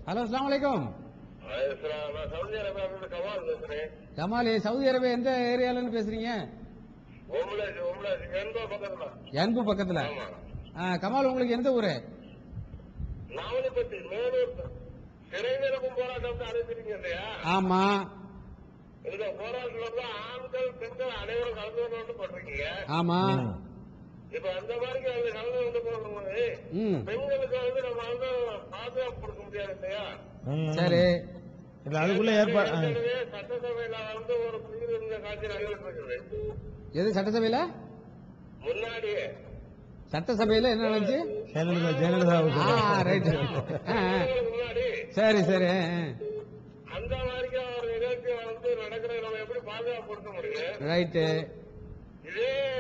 Hello, அஸ்ஸலாமு அலைக்கும். Saudi Arabia Kamal பேசுறேன். கமால், சவுதி அரேபியா எந்த ஏரியாலன்னு பேசுறீங்க? என்பு பக்கத்துல. கமால், உங்களுக்கு எந்த ஊரு? நாவலப்பட்டி, மேலூர். சிறைநிரப்பும் போராட்டம் அறிவிச்சிருக்கீங்க இல்லையா? ஆமா. இந்த போராட்டத்துல ஆண்கள் பெண்கள் அனைவரும் கலந்து கொண்டு பண்றீங்க. ஆமா. இப்ப அந்த மாதிரி கலந்து கொண்டு போகும்போது பெண்களுக்கு நம்ம பாதுகாப்பு கொடுக்க முடியாது இல்லையா? சரி. அதுக்குள்ள ஏற்பாடு சட்டசபையில ஒரு பிரிவு இருந்த காட்சி நடைபெற்றது. எது சட்டசபையில? முன்னாடியே சட்டசபையில என்ன நடந்துச்சு? ஜெயலலிதா முன்னாடி. சரி சரி. அந்த மாதிரி ஒரு நிகழ்ச்சி நடக்கிறது நம்ம எப்படி பாதுகாப்பு கொடுக்க முடியும்? ரைட்டு.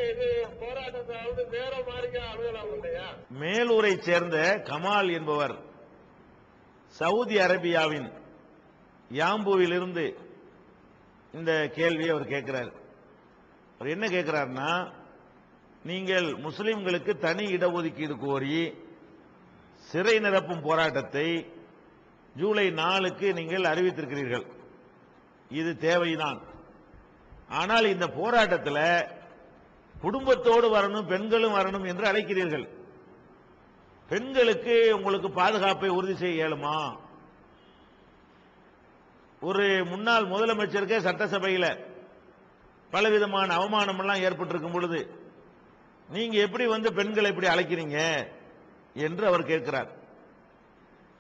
இது போராட்டத்தை வேற மாதிரி அணுகலாம் இல்லையா? மேலூரை சேர்ந்த கமால் என்பவர் சவுதி அரேபியாவின் யாம்புவிலிருந்து இந்த கேள்வியை அவர் கேட்கிறார். அவர் என்ன கேட்கிறார்னா, நீங்கள் முஸ்லிம்களுக்கு தனி இடஒதுக்கீடு கோரி சிறை நிரப்பும் போராட்டத்தை ஜூலை 4க்கு நீங்கள் அறிவித்திருக்கிறீர்கள். இது தேவைதான். ஆனால் இந்த போராட்டத்தில் குடும்பத்தோடு வரணும், பெண்களும் வரணும் என்று அழைக்கிறீர்கள். பெண்களுக்கு உங்களுக்கு பாதுகாப்பை உறுதி செய்ய இயலுமா? ஒரு முன்னாள் முதலமைச்சருக்கு சட்டசபையில் பலவிதமான அவமானம் எல்லாம் ஏற்பட்டிருக்கும் பொழுது நீங்க எப்படி பெண்களை இப்படி அழைக்கிறீங்க என்று அவர் கேட்கிறார்.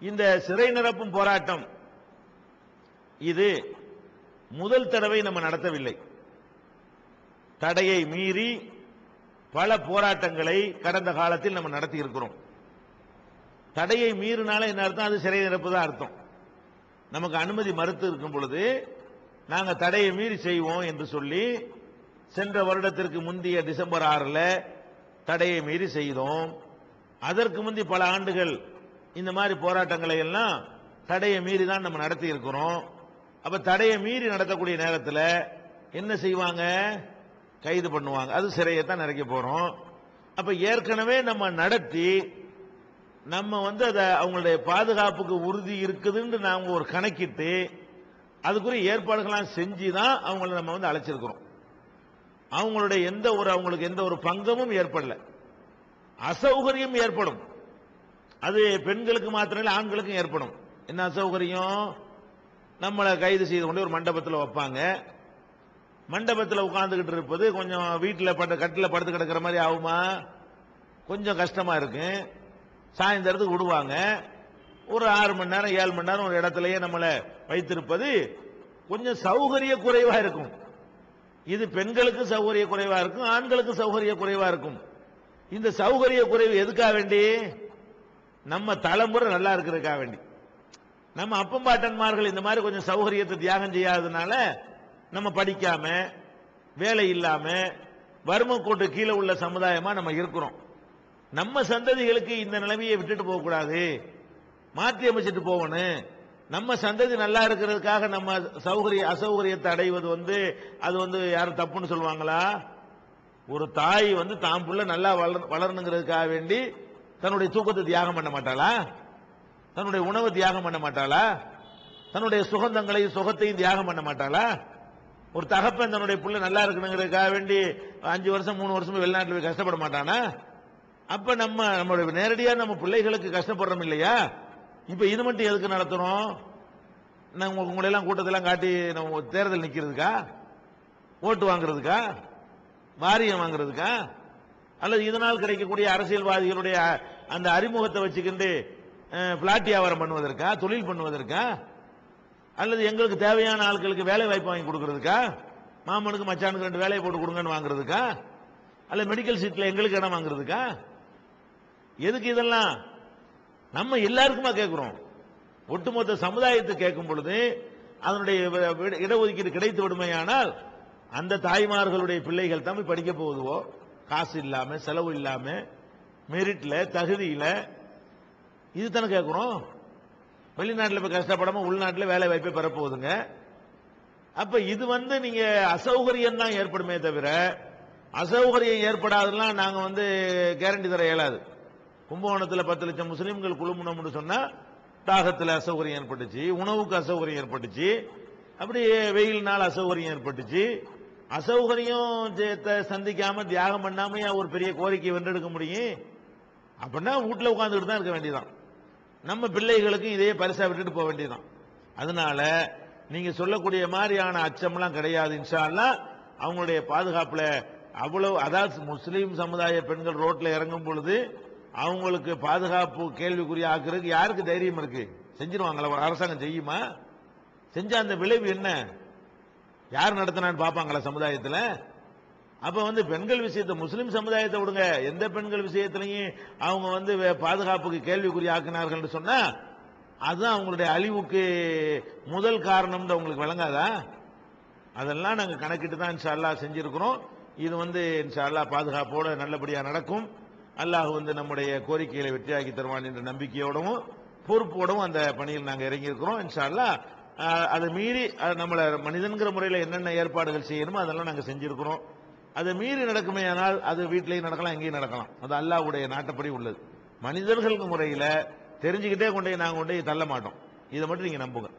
இந்த சிறை நிரப்பும் போராட்டம் இது முதல் தடவை நம்ம நடத்தவில்லை. தடையை மீறி பல போராட்டங்களை கடந்த காலத்தில் நம்ம நடத்தி இருக்கிறோம். தடையை மீறினால என்ன அர்த்தம்? அது சிறை நிரப்பு தான் அர்த்தம். நமக்கு அனுமதி மறுத்து இருக்கும் பொழுது நாங்க தடையை மீறி செய்வோம் என்று சொல்லி சென்ற வருடத்திற்கு முந்தைய டிசம்பர் 6ல் தடையை மீறி செய்தோம். அதற்கு முந்தி பல ஆண்டுகள் இந்த மாதிரி போராட்டங்களை எல்லாம் தடையை மீறி தான் நம்ம நடத்தி இருக்கிறோம். அப்ப தடையை மீறி நடத்தக்கூடிய நேரத்தில் என்ன செய்வாங்க? கைது பண்ணுவாங்க. அது சிறையை தான் நிறைக்க போறோம். அப்ப ஏற்கனவே நம்ம நடத்தி நம்ம அதை அவங்களுடைய பாதுகாப்புக்கு உறுதி இருக்குதுன்னு நாம ஒரு கணக்கிட்டு அதுக்குரிய ஏற்பாடுகளாம் செஞ்சுதான் அவங்களை நம்ம அழைச்சிருக்கிறோம். அவங்களுடைய அவங்களுக்கு எந்த ஒரு பங்கமும் ஏற்படல. அசௌகரியம் ஏற்படும். அது பெண்களுக்கு மாத்திரம் இல்லை, ஆண்களுக்கும் ஏற்படும். என்ன அசௌகரியம்? நம்மளை கைது செய்து கொண்டு ஒரு மண்டபத்தில் வைப்பாங்க. மண்டபத்தில் உட்கார்ந்துகிட்டு இருப்பது கொஞ்சம் வீட்டில் கட்டில படுத்து கிடக்கிற மாதிரி ஆகுமா? கொஞ்சம் கஷ்டமா இருக்கு. சாயந்தரத்துக்கு விடுவாங்க. ஒரு 6 மணி நேரம் 7 மணி நேரம் ஒரு இடத்திலேயே நம்மளை வைத்திருப்பது கொஞ்சம் சௌகரிய குறைவா இருக்கும். இது பெண்களுக்கு சௌகரிய குறைவா இருக்கும், ஆண்களுக்கு சௌகரிய குறைவா இருக்கும். இந்த சௌகரிய குறைவு எதுக்காக வேண்டி? நம்ம தலைமுறை நல்லா இருக்கிறதுக்காக வேண்டி. நம்ம அப்பம்பாட்டன்மார்கள் இந்த மாதிரி கொஞ்சம் சௌகரியத்தை தியாகம் செய்யாததுனால நம்ம படிக்காம வேலை இல்லாம வறுமை கோட்டு கீழே உள்ள சமுதாயமா நம்ம இருக்கிறோம். நம்ம சந்ததிகளுக்கு இந்த நிலைமையை விட்டுட்டு போக கூடாது, மாற்றி அமைச்சிட்டு போகணும். நம்ம சந்ததி நல்லா இருக்கிறதுக்காக நம்ம அசௌகரியத்தை அடைவது அது யாரும் தப்புன்னு சொல்லுவாங்களா? ஒரு தாய் தான் புள்ள நல்லா வளரணுங்கிறதுக்காக வேண்டி தன்னுடைய தூக்கத்தை தியாகம் பண்ண மாட்டாளா? தன்னுடைய உணவை தியாகம் பண்ண மாட்டாளா? தன்னுடைய சுகந்தங்களையும் சுகத்தையும் தியாகம் பண்ண மாட்டாளா? ஒரு தகப்பன் தன்னுடைய புள்ள நல்லா இருக்கணுங்கிறதுக்காக வேண்டி 5 வருஷம் 3 வருஷம் வெளிநாட்டில் போய் கஷ்டப்பட மாட்டானா? அப்ப நம்மளுடைய நேரடியா நம்ம பிள்ளைகளுக்கு கஷ்டப்படுறோம் இல்லையா? இப்ப இது மட்டும் எதுக்கு நடத்துறோம்? உங்களை எல்லாம் கூட்டத்தெல்லாம் காட்டி நம்ம தேர்தல் நிக்கிறதுக்கா? ஓட்டு வாங்குறதுக்கா? வாரியம் வாங்குறதுக்கா? அல்லது இதனால் கிடைக்கக்கூடிய அரசியல்வாதிகளுடைய அந்த அறிமுகத்தை வச்சுக்கிட்டு பிளாட் வியாபாரம் பண்ணுவதற்கா? தொழில் பண்ணுவதற்கா? அல்லது எங்களுக்கு தேவையான ஆட்களுக்கு வேலை வாய்ப்பு வாங்கி கொடுக்கறதுக்கா? மாமனுக்கு மச்சானுக்கு 2 வேலையை போட்டு கொடுங்கன்னு வாங்குறதுக்கா? அல்ல மெடிக்கல் சீட்ல எங்களுக்கு இடம் வாங்குறதுக்கா? எதுக்கு இதெல்லாம்? நம்ம எல்லாருக்குமா கேட்கிறோம்? ஒட்டுமொத்த சமுதாயத்தை கேட்கும் பொழுது அதனுடைய இடஒதுக்கீடு கிடைத்து விடுமையானால் அந்த தாய்மார்களுடைய பிள்ளைகள் தான் படிக்க போகுதுவோ, காசு இல்லாம செலவு இல்லாம மெரிட்ல தகுதியில இதுதானே கேட்கிறோம். வெளிநாட்டில் போய் கஷ்டப்படாம உள்நாட்டில் வேலை வாய்ப்பை பெறப்போகுதுங்க. அப்ப இது நீங்க அசௌகரியம் தான் ஏற்படுமே தவிர அசௌகரியம் ஏற்படாதெல்லாம் நாங்க கேரண்டி தர இயலாது. கும்பகோணத்தில் 10 லட்சம் முஸ்லீம்கள் குழுமணும்னு சொன்னா தாகத்தில் அசௌகரியம் ஏற்பட்டுச்சு, உணவுக்கு அசௌகரியம் ஏற்பட்டுச்சு, அப்படியே வெயில்னால் அசௌகரியம் ஏற்பட்டுச்சு. அசௌகரியம் சந்திக்காம தியாகம் பண்ணாம ஒரு பெரிய கோரிக்கை வென்றெடுக்க முடியும்? அப்படின்னா வீட்டுல உட்கார்ந்துட்டு தான் இருக்க வேண்டியதான். நம்ம பிள்ளைகளுக்கும் இதே பரிசா விட்டுட்டு போக வேண்டியதான். அதனால நீங்க சொல்லக்கூடிய மாதிரியான அச்சம்லாம் கிடையாது. இன்ஷா அல்லாஹ் அவங்களுடைய பாதுகாப்புல அவ்வளவு, அதாவது முஸ்லீம் சமுதாய பெண்கள் ரோட்ல இறங்கும் பொழுது அவங்களுக்கு பாதுகாப்பு கேள்விக்குரிய ஆக்குறதுக்கு யாருக்கு தைரியம் இருக்கு? செஞ்சிருவாங்களா? அரசாங்கம் செய்யுமா? செஞ்சா அந்த விளைவு என்ன? யார் நடத்தினான்னு பாப்பாங்களா சமுதாயத்தில்? அப்ப பெண்கள் விஷயத்தை, முஸ்லிம் சமுதாயத்தை விடுங்க, எந்த பெண்கள் விஷயத்திலையும் அவங்க பாதுகாப்புக்கு கேள்விக்குரிய ஆக்கினார்கள் சொன்னா அதுதான் அவங்களுடைய அழிவுக்கு முதல் காரணம். உங்களுக்கு விளங்காதா? அதெல்லாம் நாங்க கணக்கிட்டு தான் இன்ஷா அல்லாஹ் செஞ்சிருக்கிறோம். இது இன்ஷா அல்லாஹ் பாதுகாப்போட நல்லபடியா நடக்கும். அல்லாஹ் நம்முடைய கோரிக்கைகளை வெற்றியாக்கி தருவான் என்ற நம்பிக்கையோடவும் பொறுப்போடவும் அந்த பணியில் நாங்கள் இறங்கி இருக்கிறோம். இன்ஷா அல்லாஹ் அதை மீறி நம்மள மனிதன்கிற முறையில் என்னென்ன ஏற்பாடுகள் செய்யணுமோ அதெல்லாம் நாங்கள் செஞ்சிருக்கிறோம். அதை மீறி நடக்குமே ஆனால் அது வீட்டிலையும் நடக்கலாம், எங்கேயும் நடக்கலாம். அது அல்லாஹ்வுடைய நாட்டப்படி உள்ளது. மனிதர்களுக்கு முறையில் தெரிஞ்சுக்கிட்டே நாங்கள் கொண்டு தள்ள மாட்டோம். இதை மட்டும் நீங்க நம்புங்க.